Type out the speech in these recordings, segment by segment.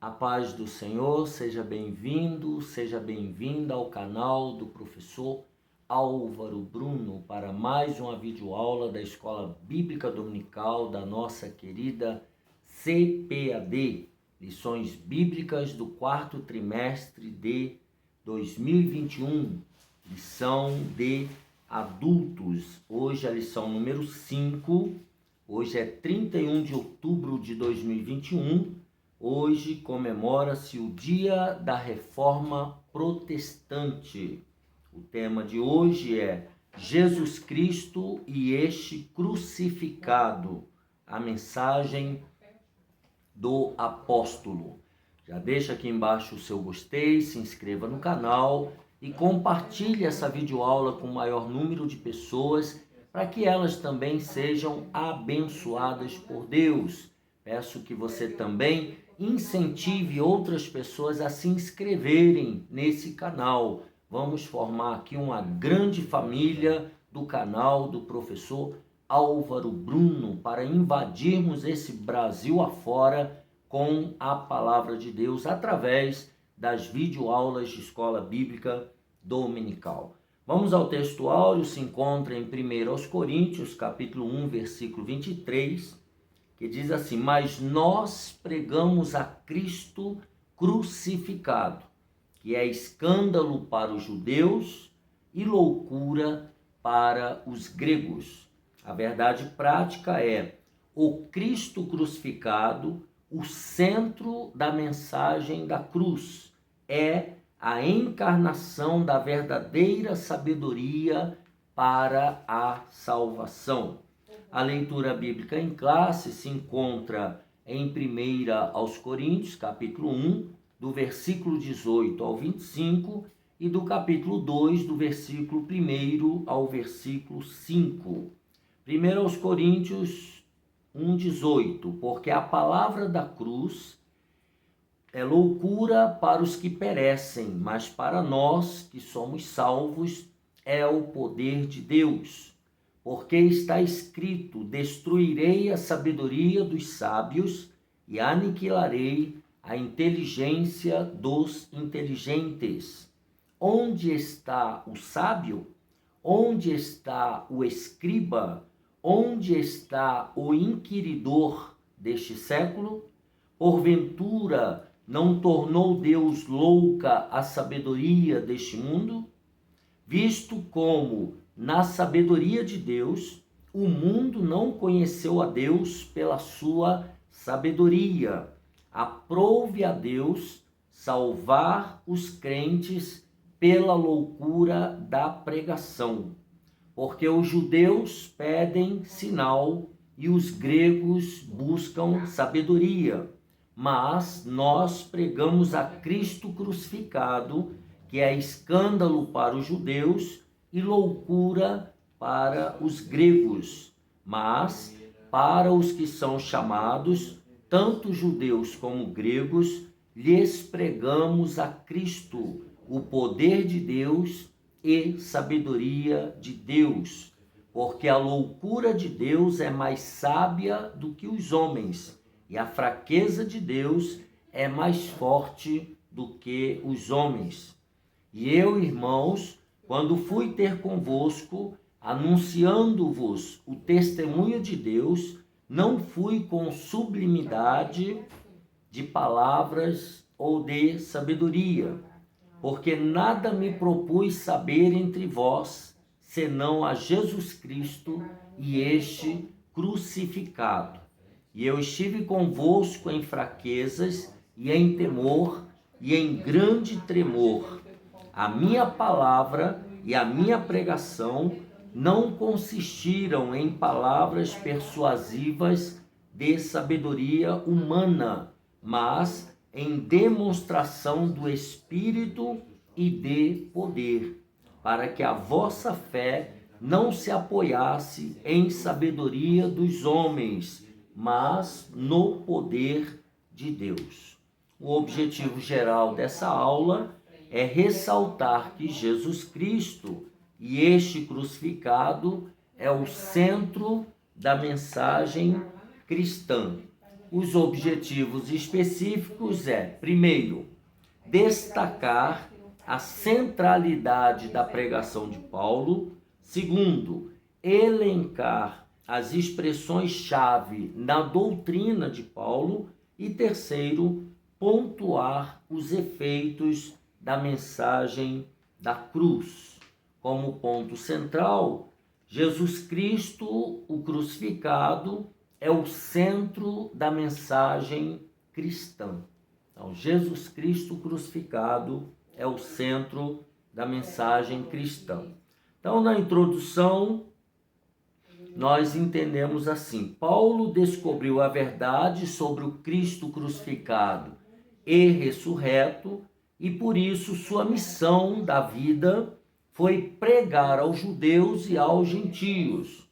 A paz do Senhor, seja bem-vindo, seja bem-vinda ao canal do professor Álvaro Bruno para mais uma videoaula da Escola Bíblica Dominical da nossa querida CPAD, lições bíblicas do quarto trimestre de 2021, lição de adultos. Hoje a lição número 5, hoje é 31 de outubro de 2021. Hoje comemora-se o Dia da Reforma Protestante. O tema de hoje é Jesus Cristo e este crucificado, a mensagem do apóstolo. Já deixa aqui embaixo o seu gostei, se inscreva no canal e compartilhe essa videoaula com o maior número de pessoas para que elas também sejam abençoadas por Deus. Peço que você também incentive outras pessoas a se inscreverem nesse canal. Vamos formar aqui uma grande família do canal do professor Álvaro Bruno para invadirmos esse Brasil afora com a palavra de Deus através das videoaulas de Escola Bíblica Dominical. Vamos ao texto áureo, se encontra em 1 Coríntios, capítulo 1, versículo 23, que diz assim: mas nós pregamos a Cristo crucificado, que é escândalo para os judeus e loucura para os gregos. A verdade prática é o Cristo crucificado, o centro da mensagem da cruz, é a encarnação da verdadeira sabedoria para a salvação. A leitura bíblica em classe se encontra em 1 aos Coríntios, capítulo 1, do versículo 18 ao 25, e do capítulo 2, do versículo 1 ao versículo 5. 1 aos Coríntios 1, 18, porque a palavra da cruz é loucura para os que perecem, mas para nós que somos salvos é o poder de Deus. Porque está escrito: destruirei a sabedoria dos sábios e aniquilarei a inteligência dos inteligentes. Onde está o sábio? Onde está o escriba? Onde está o inquiridor deste século? Porventura, não tornou Deus louca a sabedoria deste mundo? Visto como na sabedoria de Deus, o mundo não conheceu a Deus pela sua sabedoria. Aprove a Deus salvar os crentes pela loucura da pregação. Porque os judeus pedem sinal e os gregos buscam sabedoria. Mas nós pregamos a Cristo crucificado, que é escândalo para os judeus e loucura para os gregos, mas para os que são chamados, tanto judeus como gregos, lhes pregamos a Cristo, o poder de Deus e sabedoria de Deus, porque a loucura de Deus é mais sábia do que os homens, e a fraqueza de Deus é mais forte do que os homens. E eu, irmãos, quando fui ter convosco, anunciando-vos o testemunho de Deus, não fui com sublimidade de palavras ou de sabedoria, porque nada me propus saber entre vós, senão a Jesus Cristo e este crucificado. E eu estive convosco em fraquezas e em temor e em grande tremor. A minha palavra e a minha pregação não consistiram em palavras persuasivas de sabedoria humana, mas em demonstração do Espírito e de poder, para que a vossa fé não se apoiasse em sabedoria dos homens, mas no poder de Deus. O objetivo geral dessa aula é ressaltar que Jesus Cristo e este crucificado é o centro da mensagem cristã. os objetivos específicos primeiro, destacar a centralidade da pregação de Paulo. Segundo, elencar as expressões-chave na doutrina de Paulo. E terceiro, pontuar os efeitos da mensagem da cruz. Como ponto central, Jesus Cristo, o crucificado, é o centro da mensagem cristã. Então, Jesus Cristo crucificado é o centro da mensagem cristã. Então, na introdução, nós entendemos assim: Paulo descobriu a verdade sobre o Cristo crucificado e ressurreto, e por isso sua missão da vida foi pregar aos judeus e aos gentios.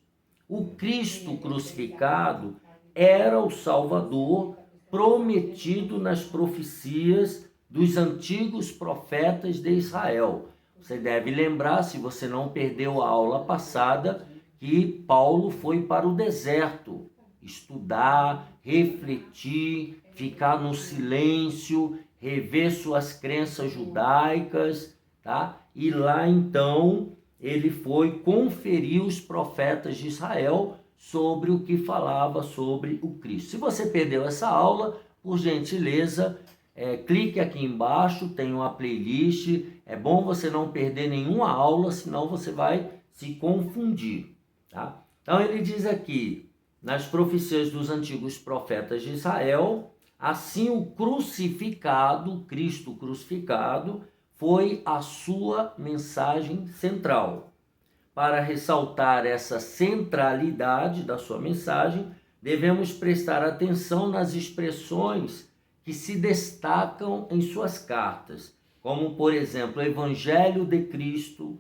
O Cristo crucificado era o Salvador prometido nas profecias dos antigos profetas de Israel. Você deve lembrar, se você não perdeu a aula passada, que Paulo foi para o deserto estudar, refletir, ficar no silêncio, rever suas crenças judaicas, tá? E lá então ele foi conferir os profetas de Israel sobre o que falava sobre o Cristo. Se você perdeu essa aula, por gentileza, clique aqui embaixo, tem uma playlist. É bom você não perder nenhuma aula, senão você vai se confundir, tá? Então ele diz aqui, nas profecias dos antigos profetas de Israel, assim o crucificado, Cristo crucificado, foi a sua mensagem central. Para ressaltar essa centralidade da sua mensagem, devemos prestar atenção nas expressões que se destacam em suas cartas, como, por exemplo, Evangelho de Cristo,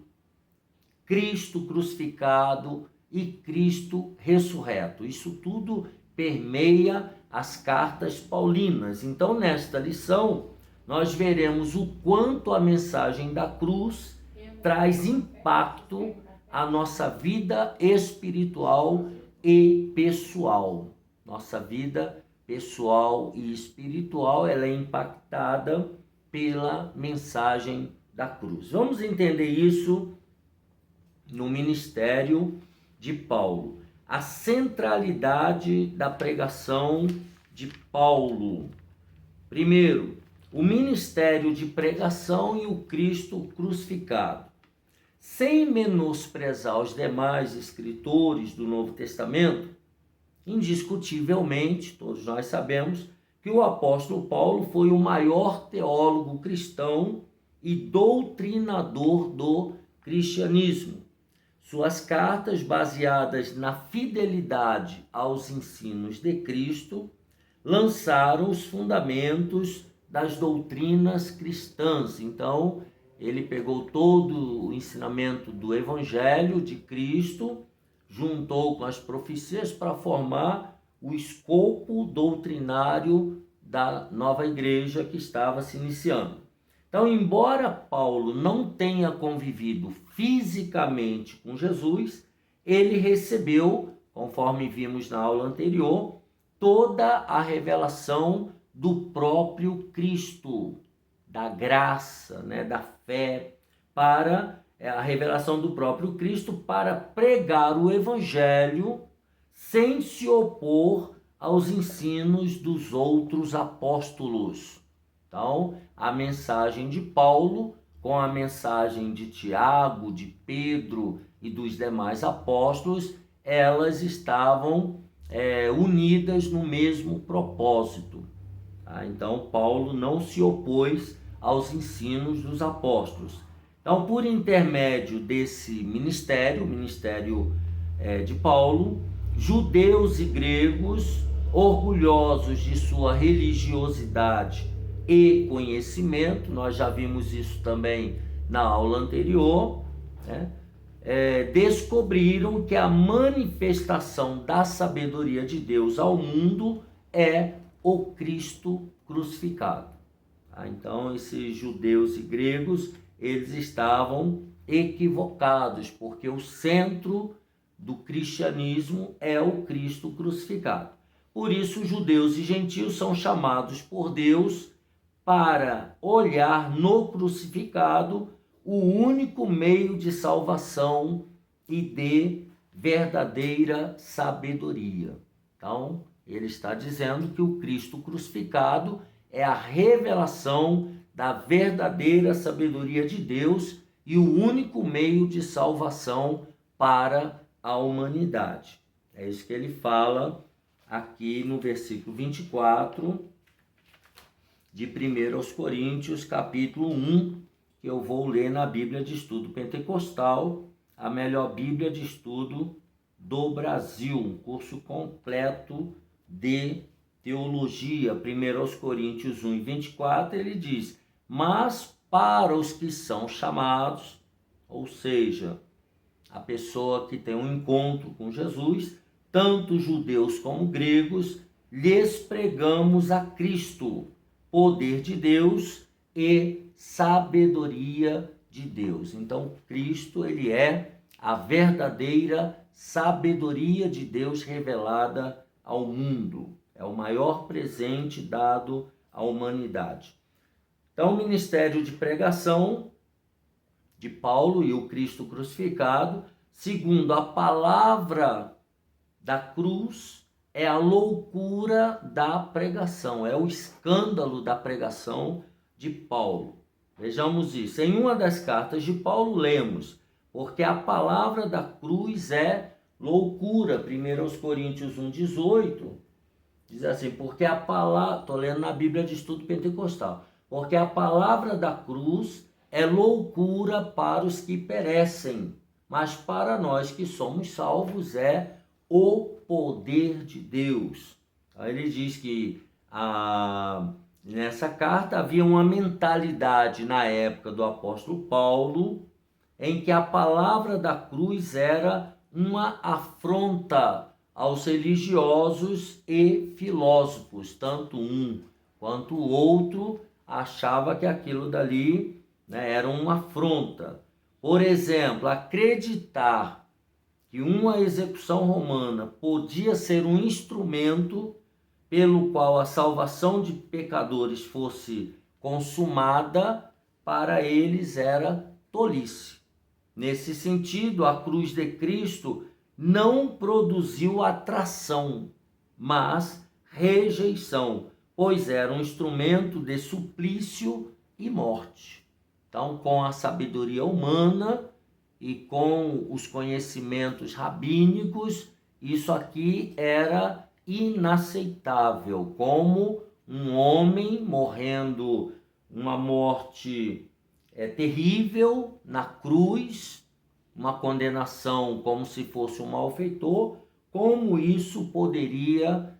Cristo crucificado e Cristo ressurreto. Isso tudo permeia as cartas paulinas. Então, nesta lição, nós veremos o quanto a mensagem da cruz traz impacto à nossa vida espiritual e pessoal. Nossa vida pessoal e espiritual, ela é impactada pela mensagem da cruz. Vamos entender isso no ministério de Paulo. A centralidade da pregação de Paulo. Primeiro, o ministério de pregação e o Cristo crucificado. Sem menosprezar os demais escritores do Novo Testamento, indiscutivelmente, todos nós sabemos que o apóstolo Paulo foi o maior teólogo cristão e doutrinador do cristianismo. Suas cartas, baseadas na fidelidade aos ensinos de Cristo, lançaram os fundamentos das doutrinas cristãs. Então, ele pegou todo o ensinamento do Evangelho de Cristo, juntou com as profecias para formar o escopo doutrinário da nova igreja que estava se iniciando. Então, embora Paulo não tenha convivido fisicamente com Jesus, ele recebeu, conforme vimos na aula anterior, toda a revelação do próprio Cristo, da graça, da fé, para a revelação do próprio Cristo para pregar o Evangelho sem se opor aos ensinos dos outros apóstolos. Então, a mensagem de Paulo com a mensagem de Tiago, de Pedro e dos demais apóstolos, elas estavam unidas no mesmo propósito. Tá? Então, Paulo não se opôs aos ensinos dos apóstolos. Então, por intermédio desse ministério, o ministério de Paulo, judeus e gregos, orgulhosos de sua religiosidade e conhecimento, nós já vimos isso também na aula anterior, descobriram que a manifestação da sabedoria de Deus ao mundo é o Cristo crucificado. Então, esses judeus e gregos, eles estavam equivocados, porque o centro do cristianismo é o Cristo crucificado. Por isso, judeus e gentios são chamados por Deus para olhar no crucificado o único meio de salvação e de verdadeira sabedoria. Então, ele está dizendo que o Cristo crucificado é a revelação da verdadeira sabedoria de Deus e o único meio de salvação para a humanidade. É isso que ele fala aqui no versículo 24 de 1 aos Coríntios, capítulo 1, que eu vou ler na Bíblia de Estudo Pentecostal, a melhor Bíblia de Estudo do Brasil, um curso completo de teologia. 1 aos Coríntios 1 e 24, ele diz: mas para os que são chamados, ou seja, a pessoa que tem um encontro com Jesus, tanto judeus como gregos, lhes pregamos a Cristo, poder de Deus e sabedoria de Deus. Então, Cristo, ele é a verdadeira sabedoria de Deus revelada ao mundo. É o maior presente dado à humanidade. Então, o ministério de pregação de Paulo e o Cristo crucificado, segundo a palavra da cruz, é a loucura da pregação, é o escândalo da pregação de Paulo. Vejamos isso. Em uma das cartas de Paulo lemos: porque a palavra da cruz é loucura. 1 aos Coríntios 1,18 diz assim: porque a palavra, estou lendo na Bíblia de Estudo Pentecostal, porque a palavra da cruz é loucura para os que perecem, mas para nós que somos salvos é o poder de Deus. Aí ele diz que nessa carta havia uma mentalidade na época do apóstolo Paulo, em que a palavra da cruz era uma afronta aos religiosos e filósofos. Tanto um quanto o outro achava que aquilo dali, era uma afronta. Por exemplo, acreditar que uma execução romana podia ser um instrumento pelo qual a salvação de pecadores fosse consumada, para eles era tolice. Nesse sentido, a cruz de Cristo não produziu atração, mas rejeição, pois era um instrumento de suplício e morte. Então, com a sabedoria humana e com os conhecimentos rabínicos, isso aqui era inaceitável, como um homem morrendo uma morte terrível na cruz, uma condenação como se fosse um malfeitor, como isso poderia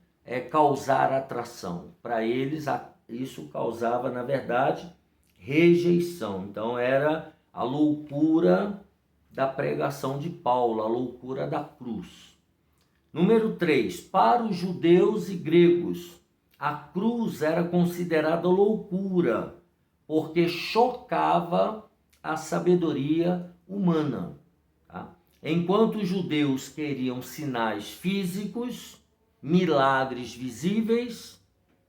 causar atração? Para eles, isso causava, na verdade, rejeição. Então, era a loucura da pregação de Paulo, a loucura da cruz. Número 3, para os judeus e gregos, a cruz era considerada loucura, porque chocava a sabedoria humana. Tá? Enquanto os judeus queriam sinais físicos, milagres visíveis,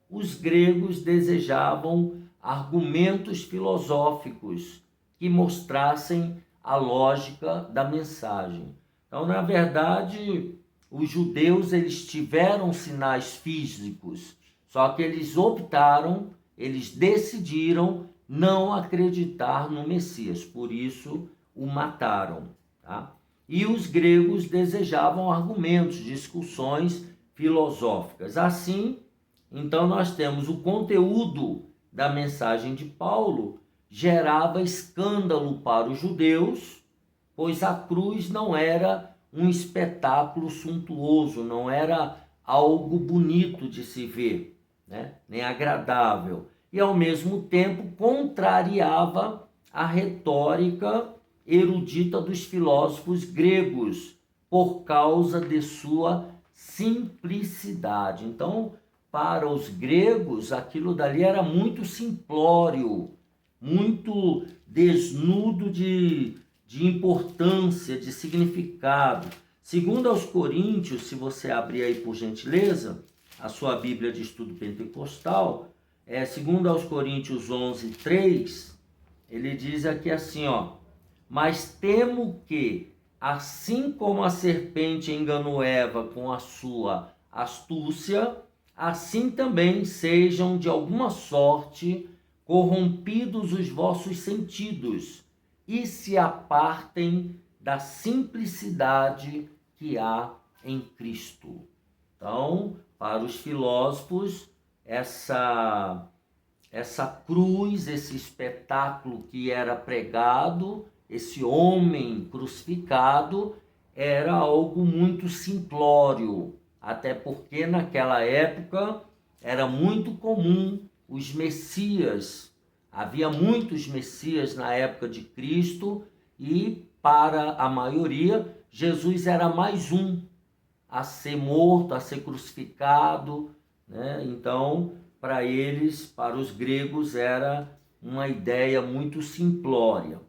os gregos desejavam argumentos filosóficos que mostrassem a lógica da mensagem. Então, na verdade, os judeus eles tiveram sinais físicos, só que eles decidiram não acreditar no Messias, por isso o mataram. Tá? E os gregos desejavam argumentos, discussões filosóficas. Assim, então nós temos o conteúdo da mensagem de Paulo gerava escândalo para os judeus, pois a cruz não era um espetáculo suntuoso, não era algo bonito de se ver, nem agradável. E, ao mesmo tempo, contrariava a retórica erudita dos filósofos gregos, por causa de sua simplicidade. Então, para os gregos, aquilo dali era muito simplório, muito desnudo de importância, de significado. Segundo aos Coríntios, se você abrir aí por gentileza, a sua Bíblia de Estudo Pentecostal, segundo aos Coríntios 11:3, ele diz aqui assim, mas temo que, assim como a serpente enganou Eva com a sua astúcia, assim também sejam de alguma sorte corrompidos os vossos sentidos e se apartem da simplicidade que há em Cristo. Então, para os filósofos, essa cruz, esse espetáculo que era pregado, esse homem crucificado, era algo muito simplório, até porque naquela época era muito comum os messias. Havia muitos messias na época de Cristo e, para a maioria, Jesus era mais um a ser morto, a ser crucificado, né? Então, para eles, para os gregos, era uma ideia muito simplória.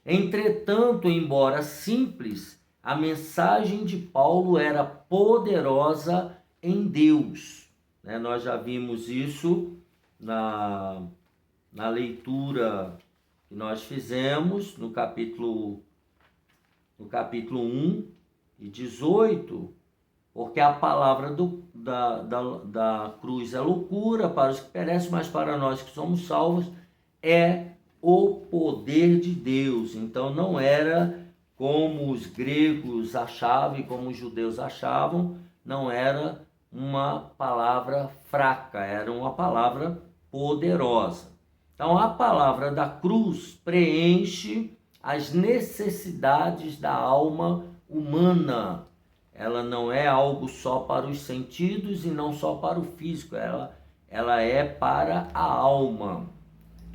Entretanto, embora simples, a mensagem de Paulo era poderosa em Deus, né? Nós já vimos isso na leitura que nós fizemos no capítulo 1 e 18, porque a palavra da cruz é loucura para os que perecem, mas para nós que somos salvos é o poder de Deus. Então não era como os gregos achavam e como os judeus achavam, não era uma palavra fraca, era uma palavra poderosa. Então a palavra da cruz preenche as necessidades da alma humana. Ela não é algo só para os sentidos e não só para o físico, ela é para a alma.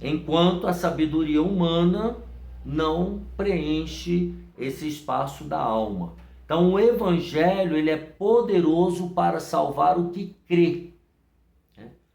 Enquanto a sabedoria humana não preenche esse espaço da alma. Então o evangelho ele é poderoso para salvar o que crê.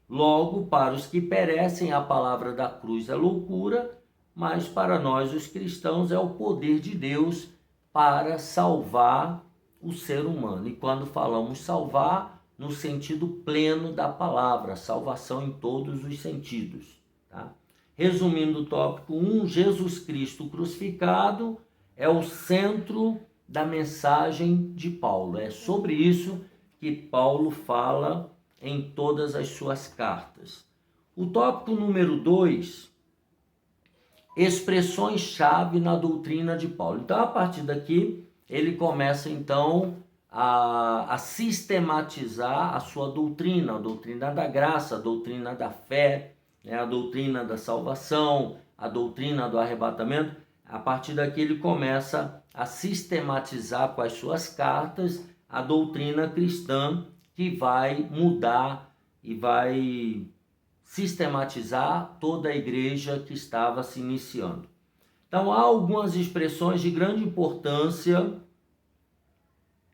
Logo, para os que perecem, a palavra da cruz é loucura, mas para nós os cristãos é o poder de Deus para salvar o ser humano. E quando falamos salvar, no sentido pleno da palavra, salvação em todos os sentidos. Tá? Resumindo o tópico 1, Jesus Cristo crucificado é o centro da mensagem de Paulo. É sobre isso que Paulo fala em todas as suas cartas. O tópico número 2, expressões-chave na doutrina de Paulo. Então, a partir daqui, ele começa então a sistematizar a sua doutrina, a doutrina da graça, a doutrina da fé, a doutrina da salvação, a doutrina do arrebatamento. A partir daqui ele começa a sistematizar com as suas cartas a doutrina cristã, que vai mudar e vai sistematizar toda a igreja que estava se iniciando. Então, há algumas expressões de grande importância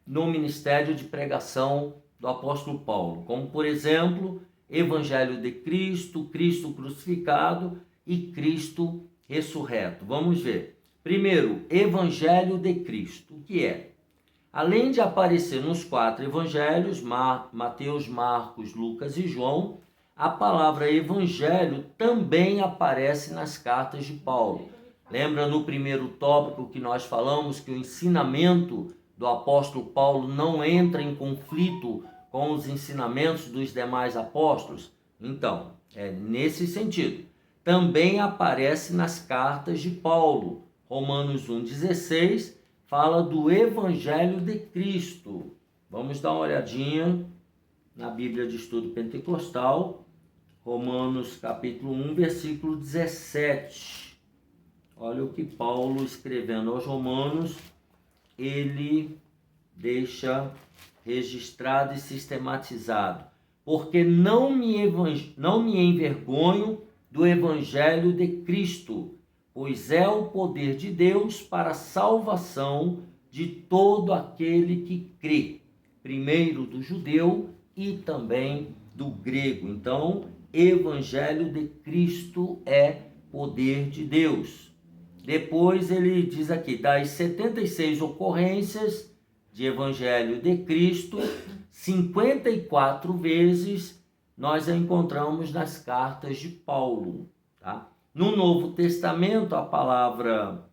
no ministério de pregação do apóstolo Paulo, como, por exemplo, Evangelho de Cristo, Cristo crucificado e Cristo ressurreto. Vamos ver. Primeiro, Evangelho de Cristo. O que é? Além de aparecer nos 4 evangelhos, Mateus, Marcos, Lucas e João, a palavra evangelho também aparece nas cartas de Paulo. Lembra no primeiro tópico que nós falamos que o ensinamento do apóstolo Paulo não entra em conflito com os ensinamentos dos demais apóstolos? Então, é nesse sentido. Também aparece nas cartas de Paulo. Romanos 1,16 fala do Evangelho de Cristo. Vamos dar uma olhadinha na Bíblia de Estudo Pentecostal, Romanos capítulo 1, versículo 17. Olha o que Paulo, escrevendo aos Romanos, ele deixa registrado e sistematizado. Porque não me envergonho do Evangelho de Cristo, pois é o poder de Deus para a salvação de todo aquele que crê, primeiro do judeu e também do grego. Então, Evangelho de Cristo é poder de Deus. Depois ele diz aqui, das 76 ocorrências de Evangelho de Cristo, 54 vezes nós a encontramos nas cartas de Paulo. Tá? No Novo Testamento, a palavra,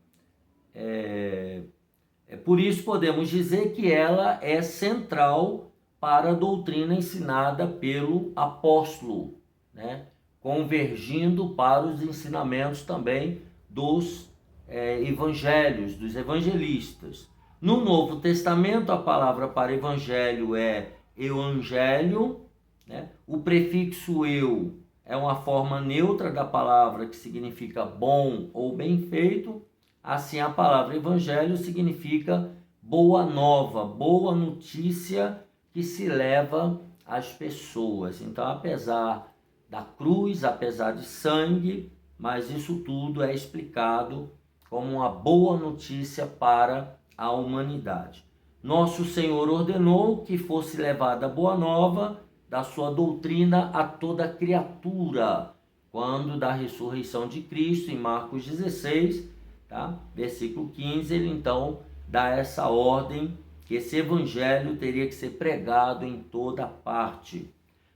por isso podemos dizer que ela é central para a doutrina ensinada pelo apóstolo, né? Convergindo para os ensinamentos também dos evangelhos, dos evangelistas. No Novo Testamento, a palavra para evangelho é euangélio, né? O prefixo eu é uma forma neutra da palavra que significa bom ou bem feito. Assim, a palavra evangelho significa boa nova, boa notícia que se leva às pessoas. Então, apesar da cruz, apesar de sangue, mas isso tudo é explicado como uma boa notícia para a humanidade. Nosso Senhor ordenou que fosse levada a boa nova da sua doutrina a toda criatura, quando da ressurreição de Cristo, em Marcos 16, tá? Versículo 15, ele então dá essa ordem que esse evangelho teria que ser pregado em toda parte.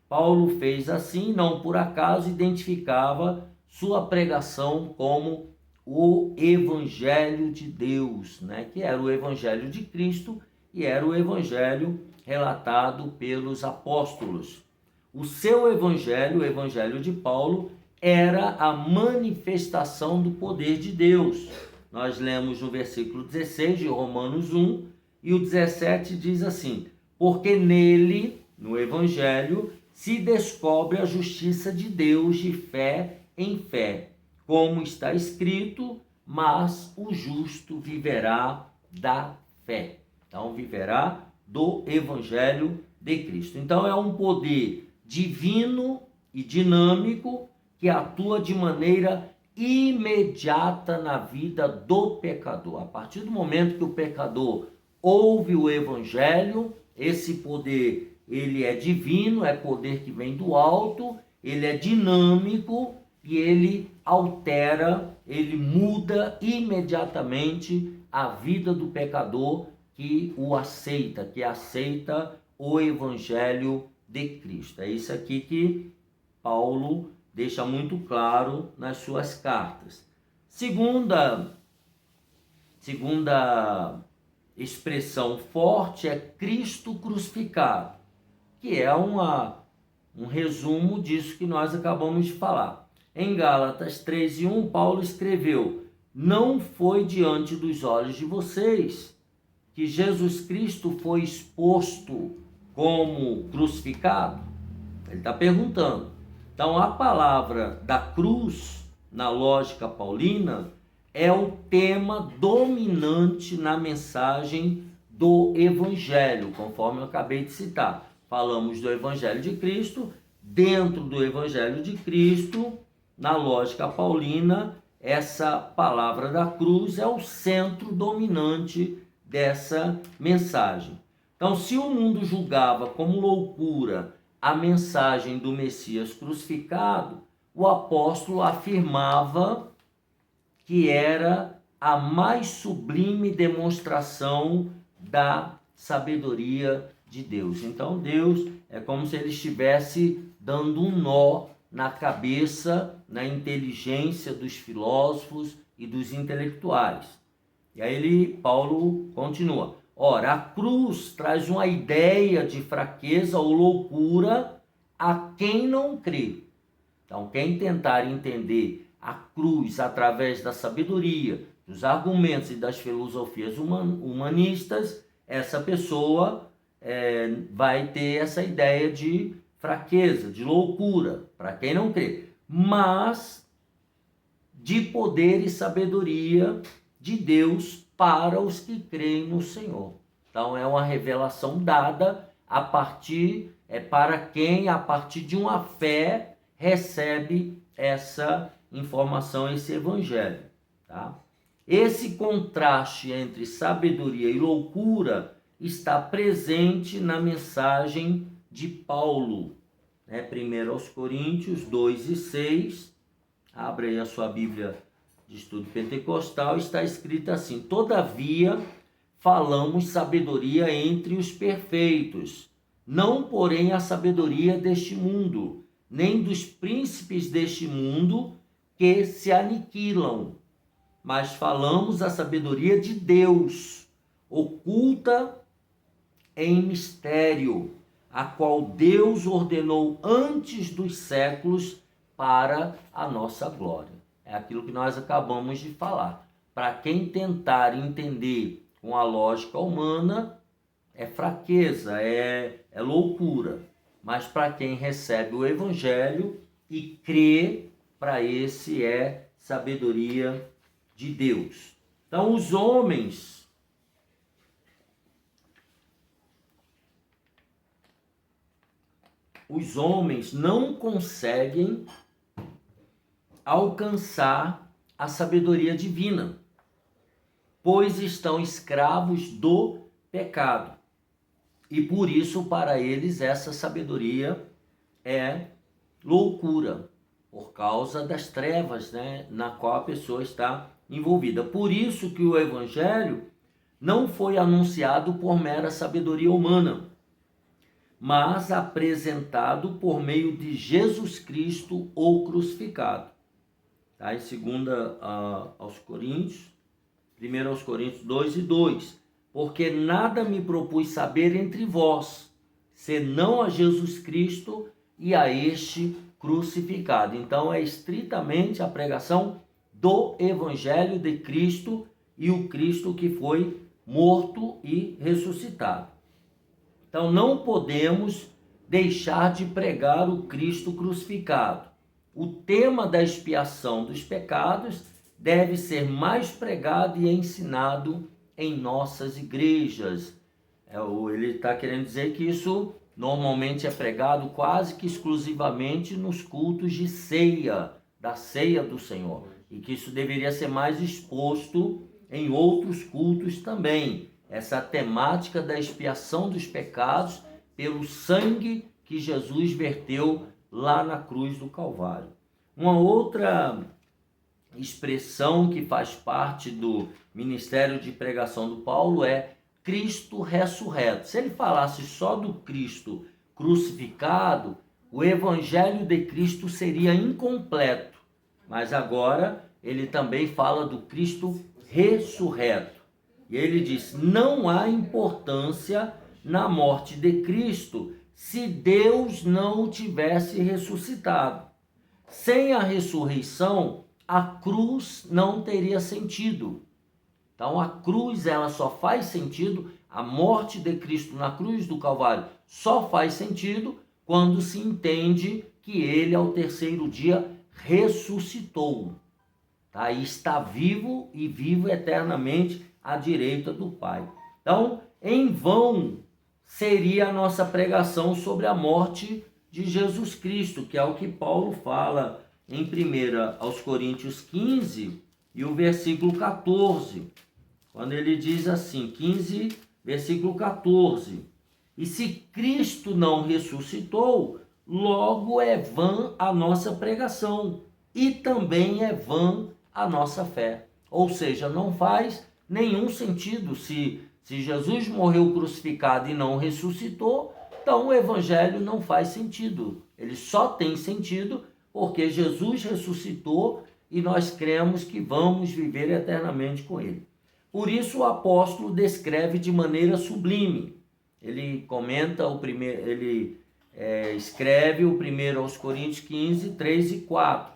Paulo fez assim, não por acaso identificava sua pregação como o evangelho de Deus, né? Que era o evangelho de Cristo e era o evangelho relatado pelos apóstolos. O seu evangelho, o evangelho de Paulo, era a manifestação do poder de Deus. Nós lemos no versículo 16 de Romanos 1, e o 17 diz assim: porque nele, no evangelho, se descobre a justiça de Deus de fé em fé, como está escrito, mas o justo viverá da fé. Então, viverá do evangelho de Cristo. Então, é um poder divino e dinâmico que atua de maneira imediata na vida do pecador. A partir do momento que o pecador ouve o evangelho, esse poder, ele é divino, é poder que vem do alto, ele é dinâmico e ele altera, ele muda imediatamente a vida do pecador que o aceita, que aceita o evangelho de Cristo. É isso aqui que Paulo deixa muito claro nas suas cartas. Segunda expressão forte é Cristo crucificado, que é um resumo disso que nós acabamos de falar. Em Gálatas 3:1, Paulo escreveu: não foi diante dos olhos de vocês que Jesus Cristo foi exposto como crucificado? Ele está perguntando. Então, a palavra da cruz, na lógica paulina, é o tema dominante na mensagem do Evangelho, conforme eu acabei de citar. Falamos do Evangelho de Cristo, dentro do Evangelho de Cristo, na lógica paulina, essa palavra da cruz é o centro dominante dessa mensagem. Então, se o mundo julgava como loucura a mensagem do Messias crucificado, o apóstolo afirmava que era a mais sublime demonstração da sabedoria de Deus. Então, Deus é como se ele estivesse dando um nó na cabeça, na inteligência dos filósofos e dos intelectuais. E aí Paulo continua: ora, a cruz traz uma ideia de fraqueza ou loucura a quem não crê. Então, quem tentar entender a cruz através da sabedoria, dos argumentos e das filosofias humanistas, essa pessoa vai ter essa ideia de fraqueza, de loucura, para quem não crê. Mas de poder e sabedoria de Deus para os que creem no Senhor. Então, é uma revelação dada para quem, a partir de uma fé, recebe essa informação, esse evangelho. Tá? Esse contraste entre sabedoria e loucura está presente na mensagem de Paulo. 1 aos Coríntios 2:6, abre aí a sua Bíblia de estudo pentecostal, está escrito assim: todavia falamos sabedoria entre os perfeitos, não, porém, a sabedoria deste mundo, nem dos príncipes deste mundo que se aniquilam, mas falamos a sabedoria de Deus, oculta em mistério, a qual Deus ordenou antes dos séculos para a nossa glória. É aquilo que nós acabamos de falar. Para quem tentar entender com a lógica humana, é fraqueza, é loucura. Mas para quem recebe o Evangelho e crê, para esse é sabedoria de Deus. Então, os homens não conseguem alcançar a sabedoria divina, pois estão escravos do pecado. E por isso, para eles, essa sabedoria é loucura, por causa das trevas, né, na qual a pessoa está envolvida. Por isso que o Evangelho não foi anunciado por mera sabedoria humana, mas apresentado por meio de Jesus Cristo, o crucificado. Tá? Em 2 aos Coríntios, 1 aos Coríntios 2:2. Porque nada me propus saber entre vós, senão a Jesus Cristo e a este crucificado. Então é estritamente a pregação do Evangelho de Cristo e o Cristo que foi morto e ressuscitado. Então não podemos deixar de pregar o Cristo crucificado. O tema da expiação dos pecados deve ser mais pregado e ensinado em nossas igrejas. Ele está querendo dizer que isso normalmente é pregado quase que exclusivamente nos cultos de ceia, da ceia do Senhor, e que isso deveria ser mais exposto em outros cultos também. Essa temática da expiação dos pecados pelo sangue que Jesus verteu lá na cruz do Calvário. Uma outra expressão que faz parte do ministério de pregação do Paulo é Cristo ressurreto. Se ele falasse só do Cristo crucificado, o evangelho de Cristo seria incompleto. Mas agora ele também fala do Cristo ressurreto. E ele diz: não há importância na morte de Cristo se Deus não o tivesse ressuscitado. Sem a ressurreição, a cruz não teria sentido. Então a cruz, ela só faz sentido, a morte de Cristo na cruz do Calvário só faz sentido quando se entende que ele ao terceiro dia ressuscitou. Tá? E está vivo e vivo eternamente à direita do Pai. Então, em vão seria a nossa pregação sobre a morte de Jesus Cristo, que é o que Paulo fala em 1 aos Coríntios 15 e o versículo 14, quando ele diz assim, 15, versículo 14: e se Cristo não ressuscitou, logo é vã a nossa pregação, e também é vã a nossa fé. Ou seja, não faz nenhum sentido. Se Jesus morreu crucificado e não ressuscitou, então o evangelho não faz sentido. Ele só tem sentido porque Jesus ressuscitou e nós cremos que vamos viver eternamente com ele. Por isso o apóstolo descreve de maneira sublime. Ele comenta escreve o 1 aos Coríntios 15, 3 e 4.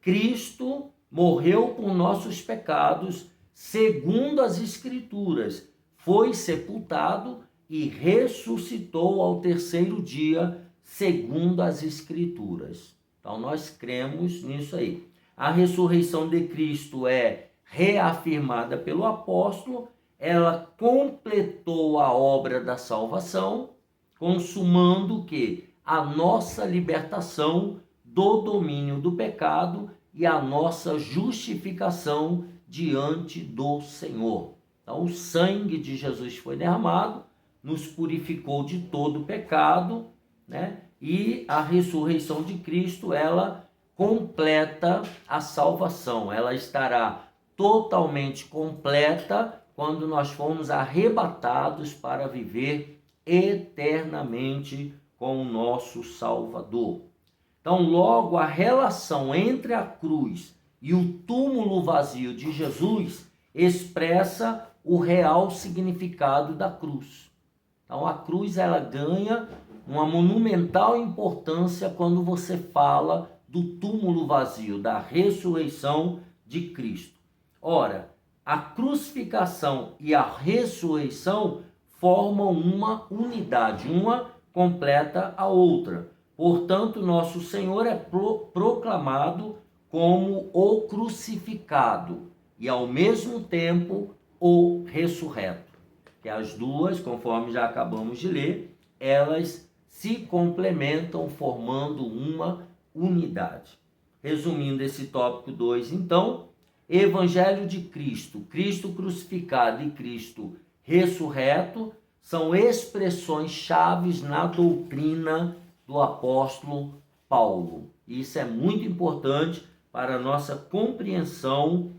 Cristo morreu por nossos pecados, segundo as Escrituras, foi sepultado e ressuscitou ao terceiro dia, segundo as Escrituras. Então nós cremos nisso aí. A ressurreição de Cristo é reafirmada pelo apóstolo, ela completou a obra da salvação, consumando o quê? A nossa libertação do domínio do pecado e a nossa justificação diante do Senhor. Então, o sangue de Jesus foi derramado, nos purificou de todo pecado, né? E a ressurreição de Cristo, ela completa a salvação. Ela estará totalmente completa quando nós formos arrebatados para viver eternamente com o nosso Salvador. Então, logo, a relação entre a cruz e o túmulo vazio de Jesus expressa o real significado da cruz. Então, a cruz ela ganha uma monumental importância quando você fala do túmulo vazio, da ressurreição de Cristo. Ora, a crucificação e a ressurreição formam uma unidade, uma completa a outra. Portanto, nosso Senhor é proclamado como o crucificado e, ao mesmo tempo, o ressurreto. Que as duas, conforme já acabamos de ler, elas se complementam formando uma unidade. Resumindo esse tópico 2, então, Evangelho de Cristo, Cristo crucificado e Cristo ressurreto são expressões chaves na doutrina do apóstolo Paulo. Isso é muito importante para a nossa compreensão,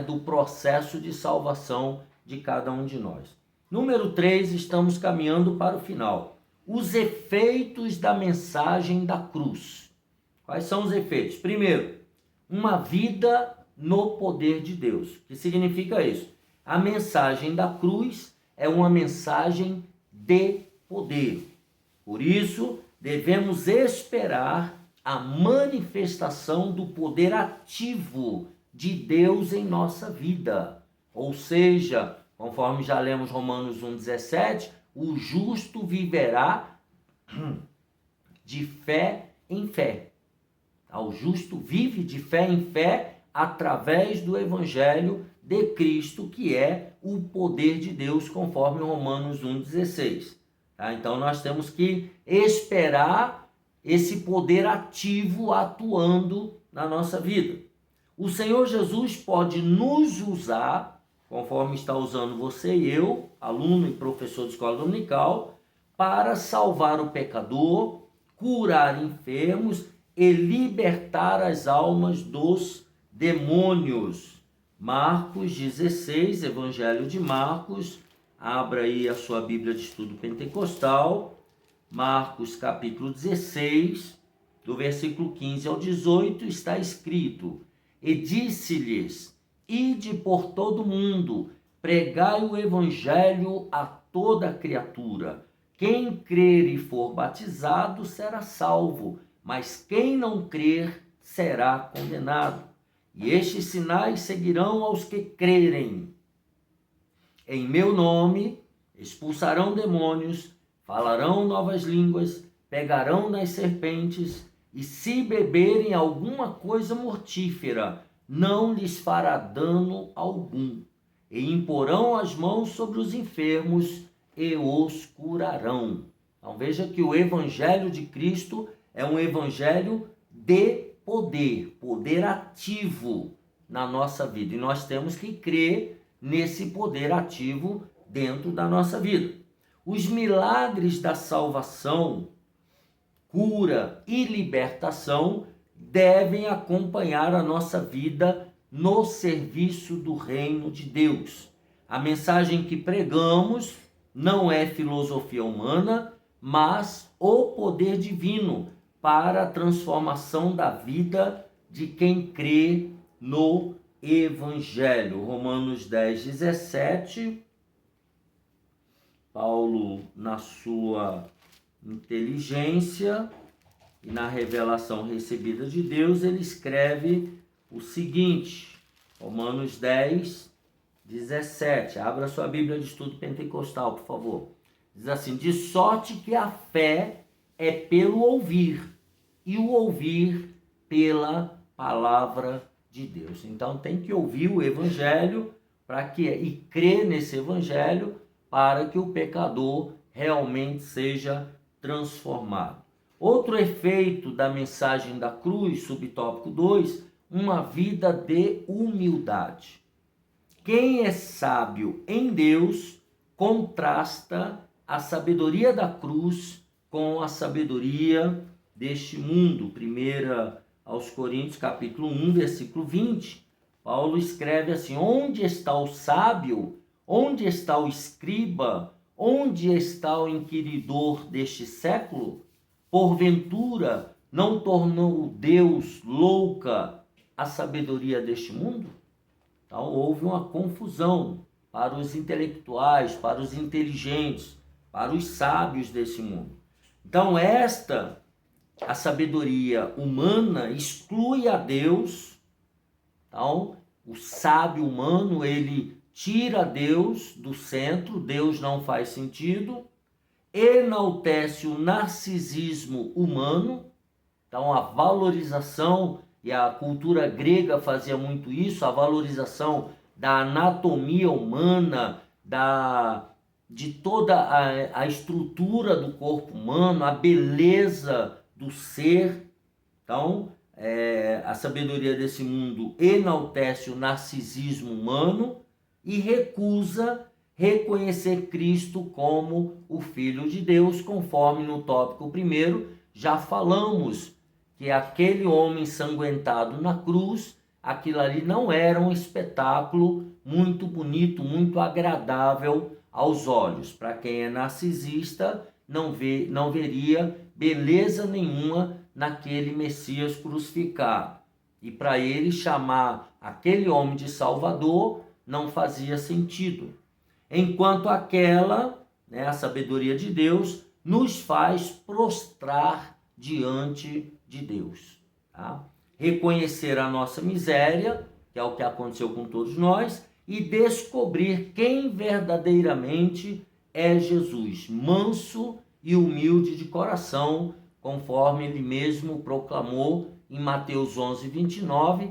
do processo de salvação de cada um de nós. Número 3, estamos caminhando para o final. Os efeitos da mensagem da cruz. Quais são os efeitos? Primeiro, uma vida no poder de Deus. O que significa isso? A mensagem da cruz é uma mensagem de poder. Por isso, devemos esperar a manifestação do poder ativo de Deus em nossa vida. Ou seja, conforme já lemos Romanos 1,17, o justo viverá de fé em fé. O justo vive de fé em fé através do Evangelho de Cristo, que é o poder de Deus, conforme Romanos 1,16. Então, nós temos que esperar esse poder ativo atuando na nossa vida. O Senhor Jesus pode nos usar, conforme está usando você e eu, aluno e professor de escola dominical, para salvar o pecador, curar enfermos e libertar as almas dos demônios. Marcos 16, Evangelho de Marcos, abra aí a sua Bíblia de Estudo Pentecostal, Marcos capítulo 16, do versículo 15 ao 18, está escrito: E disse-lhes: Ide por todo o mundo, pregai o Evangelho a toda criatura. Quem crer e for batizado será salvo, mas quem não crer será condenado. E estes sinais seguirão aos que crerem. Em meu nome expulsarão demônios, falarão novas línguas, pegarão nas serpentes, e se beberem alguma coisa mortífera, não lhes fará dano algum. E imporão as mãos sobre os enfermos e os curarão. Então veja que o Evangelho de Cristo é um evangelho de poder, poder ativo na nossa vida. E nós temos que crer nesse poder ativo dentro da nossa vida. Os milagres da salvação, cura e libertação devem acompanhar a nossa vida no serviço do reino de Deus. A mensagem que pregamos não é filosofia humana, mas o poder divino para a transformação da vida de quem crê no Evangelho. Romanos 10, 17, Paulo, na sua inteligência e na revelação recebida de Deus, ele escreve o seguinte, Romanos 10, 17, abra sua Bíblia de Estudo Pentecostal, por favor. Diz assim: de sorte que a fé é pelo ouvir, e o ouvir pela palavra de Deus. Então tem que ouvir o Evangelho e crer nesse Evangelho para que o pecador realmente seja transformado. Outro efeito da mensagem da cruz, subtópico 2, uma vida de humildade. Quem é sábio em Deus contrasta a sabedoria da cruz com a sabedoria deste mundo. 1 aos Coríntios, capítulo 1, versículo 20, Paulo escreve assim: onde está o sábio? Onde está o escriba? Onde está o inquiridor deste século? Porventura, não tornou Deus louca a sabedoria deste mundo? Então, houve uma confusão para os intelectuais, para os inteligentes, para os sábios desse mundo. Então, a sabedoria humana exclui a Deus. Então, o sábio humano, ele tira Deus do centro, Deus não faz sentido, enaltece o narcisismo humano. Então, a valorização, e a cultura grega fazia muito isso, a valorização da anatomia humana, de toda a estrutura do corpo humano, a beleza do ser. Então, a sabedoria desse mundo enaltece o narcisismo humano e recusa reconhecer Cristo como o Filho de Deus, conforme no tópico 1 já falamos que aquele homem ensanguentado na cruz, aquilo ali não era um espetáculo muito bonito, muito agradável aos olhos. Para quem é narcisista, não veria beleza nenhuma naquele Messias crucificado. E para ele chamar aquele homem de Salvador não fazia sentido. Enquanto a sabedoria de Deus, nos faz prostrar diante de Deus. Tá? Reconhecer a nossa miséria, que é o que aconteceu com todos nós, e descobrir quem verdadeiramente é Jesus, manso e humilde de coração, conforme ele mesmo proclamou em Mateus 11:29,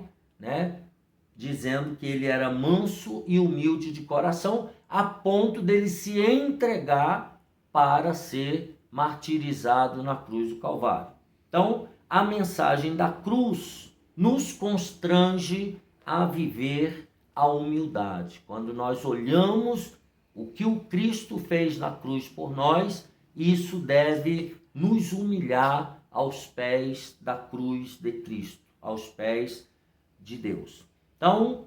dizendo que ele era manso e humilde de coração, a ponto dele se entregar para ser martirizado na cruz do Calvário. Então, a mensagem da cruz nos constrange a viver a humildade. Quando nós olhamos o que o Cristo fez na cruz por nós, isso deve nos humilhar aos pés da cruz de Cristo, aos pés de Deus. Então,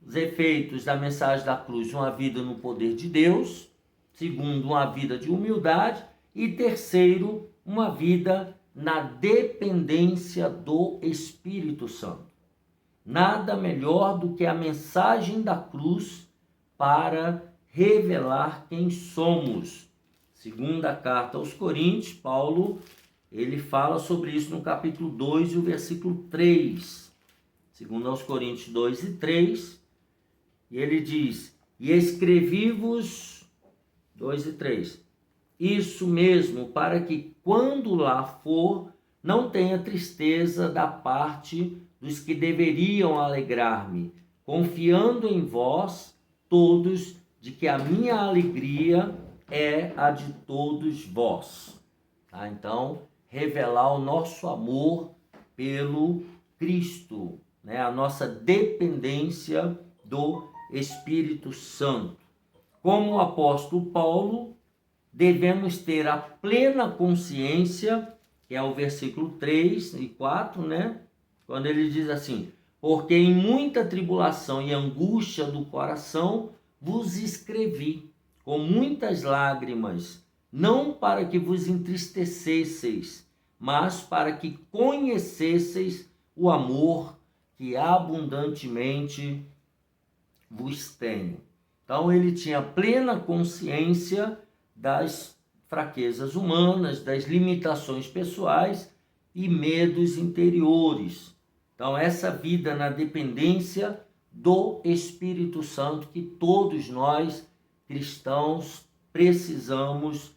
os efeitos da mensagem da cruz: uma vida no poder de Deus; segundo, uma vida de humildade; e terceiro, uma vida na dependência do Espírito Santo. Nada melhor do que a mensagem da cruz para revelar quem somos. Segunda carta aos Coríntios, Paulo, ele fala sobre isso no capítulo 2 e o versículo 3. Segundo aos Coríntios 2 e 3, e ele diz: e escrevi-vos, 2 e 3, isso mesmo, para que quando lá for, não tenha tristeza da parte dos que deveriam alegrar-me, confiando em vós todos, de que a minha alegria é a de todos vós. Tá? Então, revelar o nosso amor pelo Cristo, a nossa dependência do Espírito Santo. Como o apóstolo Paulo, devemos ter a plena consciência, que é o versículo 3 e 4, quando ele diz assim: porque em muita tribulação e angústia do coração vos escrevi, com muitas lágrimas, não para que vos entristecesseis, mas para que conhecesseis o amor que abundantemente vos tenho. Então, ele tinha plena consciência das fraquezas humanas, das limitações pessoais e medos interiores. Então, essa vida na dependência do Espírito Santo, que todos nós, cristãos, precisamos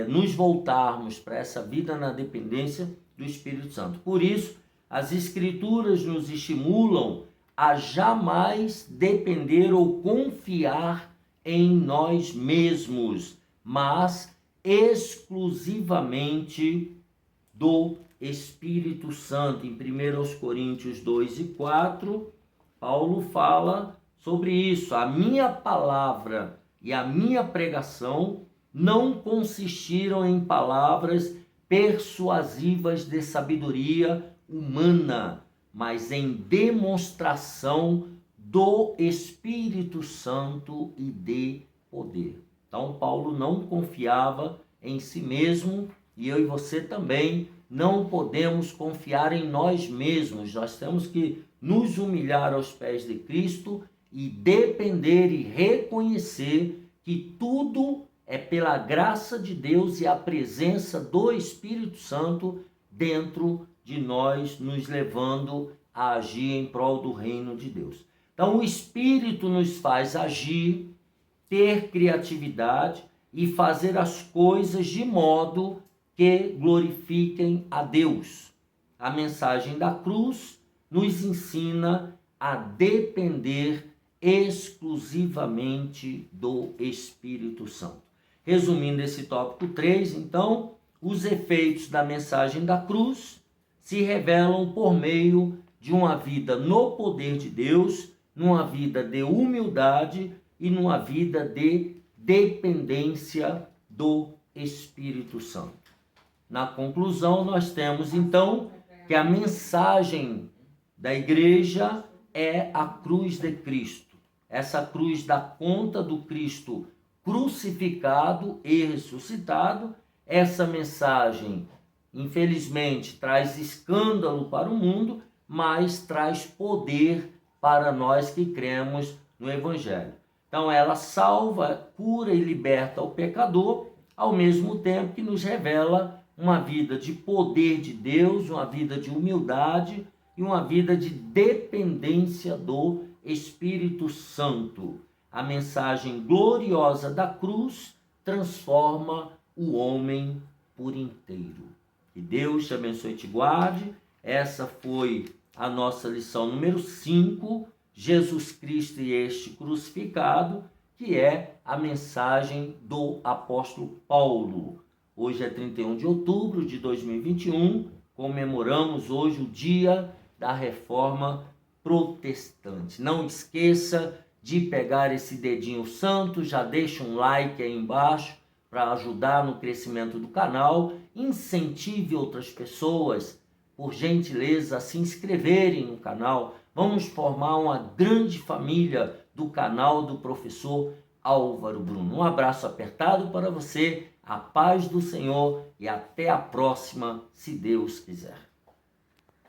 nos voltarmos para essa vida na dependência do Espírito Santo. Por isso, as Escrituras nos estimulam a jamais depender ou confiar em nós mesmos, mas exclusivamente do Espírito Santo. Em 1 Coríntios 2 e 4, Paulo fala sobre isso: a minha palavra e a minha pregação não consistiram em palavras persuasivas de sabedoria humana, mas em demonstração do Espírito Santo e de poder. Então, Paulo não confiava em si mesmo, e eu e você também não podemos confiar em nós mesmos. Nós temos que nos humilhar aos pés de Cristo e depender e reconhecer que tudo é pela graça de Deus e a presença do Espírito Santo dentro de nós, nos levando a agir em prol do reino de Deus. Então, o Espírito nos faz agir, ter criatividade e fazer as coisas de modo que glorifiquem a Deus. A mensagem da cruz nos ensina a depender exclusivamente do Espírito Santo. Resumindo esse tópico 3, então, os efeitos da mensagem da cruz se revelam por meio de uma vida no poder de Deus, numa vida de humildade e numa vida de dependência do Espírito Santo. Na conclusão, nós temos então que a mensagem da igreja é a cruz de Cristo. Essa cruz dá conta do Cristo crucificado e ressuscitado. Essa mensagem, infelizmente, traz escândalo para o mundo, mas traz poder para nós que cremos no Evangelho. Então, ela salva, cura e liberta o pecador, ao mesmo tempo que nos revela uma vida de poder de Deus, uma vida de humildade e uma vida de dependência do Espírito Santo. A mensagem gloriosa da cruz transforma o homem por inteiro. Que Deus te abençoe e te guarde. Essa foi a nossa lição número 5, Jesus Cristo e este crucificado, que é a mensagem do apóstolo Paulo. Hoje é 31 de outubro de 2021, comemoramos hoje o dia da Reforma Protestante. Não esqueça de pegar esse dedinho santo, já deixa um like aí embaixo para ajudar no crescimento do canal, incentive outras pessoas, por gentileza, a se inscreverem no canal. Vamos formar uma grande família do canal do professor Álvaro Bruno. Um abraço apertado para você, a paz do Senhor e até a próxima, se Deus quiser.